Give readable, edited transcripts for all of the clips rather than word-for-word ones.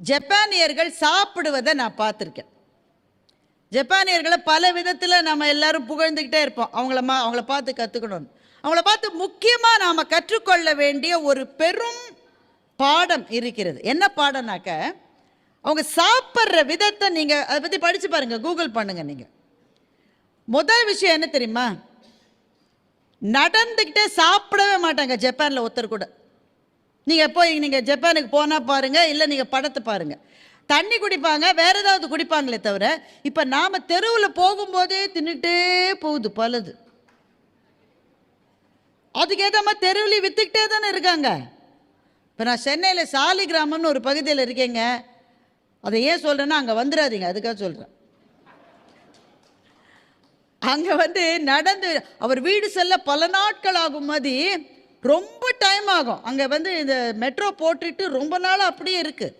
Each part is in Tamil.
ஜப்பானியர்கள் சாப்பிடுவதை நான் பார்த்துருக்கேன். ஜப்பானியர்களை பல விதத்தில் நம்ம எல்லாரும் புகழ்ந்துக்கிட்டே இருப்போம். அவங்கள பார்த்து கற்றுக்கணும். அவங்கள பார்த்து முக்கியமாக நாம் கற்றுக்கொள்ள வேண்டிய ஒரு பெரும் பாடம் இருக்கிறது. என்ன பாடம்னாக்க, அவங்க சாப்பிட்ற விதத்தை நீங்கள் அதை பற்றி படித்து பாருங்கள், கூகுள் பண்ணுங்கள். நீங்கள் முதல் விஷயம் என்ன தெரியுமா? நடந்துக்கிட்டே சாப்பிடவே மாட்டாங்க ஜப்பானில் ஒருத்தர் கூட. நீங்கள் ஜப்பானுக்கு போனால் பாருங்கள், இல்லை நீங்கள் படத்தை பாருங்கள். தண்ணி குடிப்பாங்க, வேற ஏதாவது குடிப்பாங்களே தவிர, இப்போ நாம் தெருவில் போகும்போதே தின்னுட்டே போகுது பலது. அதுக்கேற்ற மாதிரி தெருவில் விற்றுக்கிட்டே தானே இருக்காங்க. இப்போ நான் சென்னையில் சாலி கிராமம்னு ஒரு பகுதியில் இருக்கேங்க. அதை ஏன் சொல்கிறேன்னா, அங்கே வந்துடாதீங்க, அதுக்காக சொல்கிறேன். அங்கே நடந்து அவர் வீடு செல்ல பல நாட்கள் ஆகும் மாதிரி ரொம்ப டைம் ஆகும். அங்கே இந்த மெட்ரோ போட்டுட்டு ரொம்ப நாள் அப்படியே இருக்குது,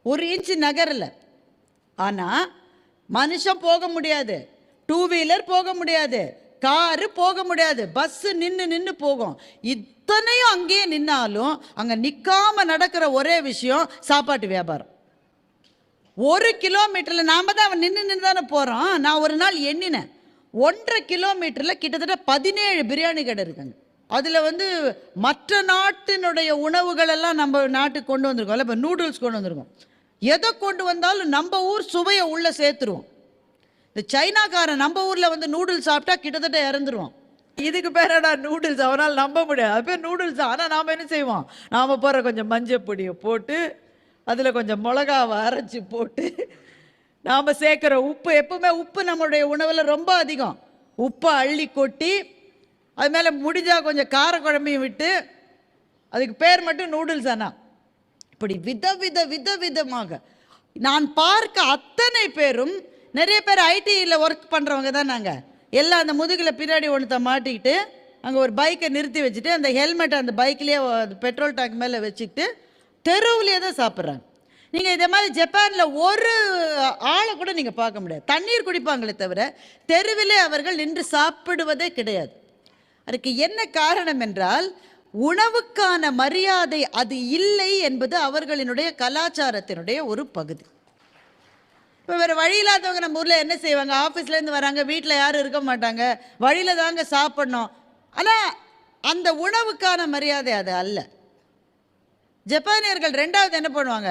ஒரு இன்ச்சு நகரில். ஆனால் மனுஷன் போக முடியாது, டூ வீலர் போக முடியாது, காரு போக முடியாது, பஸ்ஸு நின்று போகும். இத்தனையும் அங்கேயே நின்னாலும் அங்கே நிற்காமல் நடக்கிற ஒரே விஷயம் சாப்பாட்டு வியாபாரம். 1 கிலோமீட்டரில் நாம் தான் அவன் நின்று தானே போகிறோம். நான் ஒரு நாள் எண்ணினேன், 1.5 கிலோமீட்டரில் கிட்டத்தட்ட 17 பிரியாணி கடை இருக்குங்க. அதில் மற்ற நாட்டினுடைய உணவுகள் எல்லாம் நம்ம நாட்டுக்கு கொண்டு வந்திருக்கோம்ல. இப்போ நூடுல்ஸ் கொண்டு வந்திருக்கோம். எதை கொண்டு வந்தாலும் நம்ம ஊர் சுவையை உள்ளே சேர்த்துருவோம். இந்த சைனாக்காரன் நம்ம ஊரில் நூடுல்ஸ் சாப்பிட்டா கிட்டத்தட்ட இறந்துருவோம். இதுக்கு பேரடா நூடுல்ஸ், அவனால் நம்ப முடியாது, அது பேர் நூடுல்ஸ். ஆனால் நாம் என்ன செய்வோம், நாம் போகிற கொஞ்சம் மஞ்சள் பொடியை போட்டு, அதில் கொஞ்சம் மிளகாவை அரைச்சி போட்டு, நாம் சேர்க்குற உப்பு, எப்பவுமே உப்பு நம்மளுடைய உணவில் ரொம்ப அதிகம். உப்பை அள்ளி கொட்டி, அது மேலே முடிஞ்சால் கொஞ்சம் காரக்குழம்பையும் விட்டு, அதுக்கு பேர் மட்டும் நூடுல்ஸ். ஆனால் இப்படி விதவிதமாக நான் பார்க்க அத்தனை பேரும், நிறைய பேர் ஐடியில் ஒர்க் பண்ணுறவங்க தான். நாங்கள் எல்லாம் அந்த முதுகில் பின்னாடி ஒன்றத்தை மாட்டிக்கிட்டு, அங்கே ஒரு பைக்கை நிறுத்தி வச்சுட்டு, அந்த ஹெல்மெட்டை அந்த பைக்லேயே பெட்ரோல் டேங்க் மேலே வச்சுக்கிட்டு தெருவுலேயே தான் சாப்பிட்றாங்க. நீங்கள் இதே மாதிரி ஜப்பானில் ஒரு ஆளை கூட நீங்கள் பார்க்க முடியாது. தண்ணீர் குடிப்பாங்களே தவிர தெருவிலே அவர்கள் நின்று சாப்பிடுவதே கிடையாது. அதுக்கு என்ன காரணம் என்றால், உணவுக்கான மரியாதை அது இல்லை என்பது அவர்களினுடைய கலாச்சாரத்தினுடைய ஒரு பகுதி. இப்போ வேறு வழி இல்லாதவங்க நம்ம ஊரில் என்ன செய்வாங்க, ஆஃபீஸ்லேருந்து வராங்க, வீட்டில் யாரும் இருக்க மாட்டாங்க, வழியில் தாங்க சாப்பிட்ணும். ஆனால் அந்த உணவுக்கான மரியாதை அது அல்ல. ஜப்பானியர்கள் ரெண்டாவது என்ன பண்ணுவாங்க,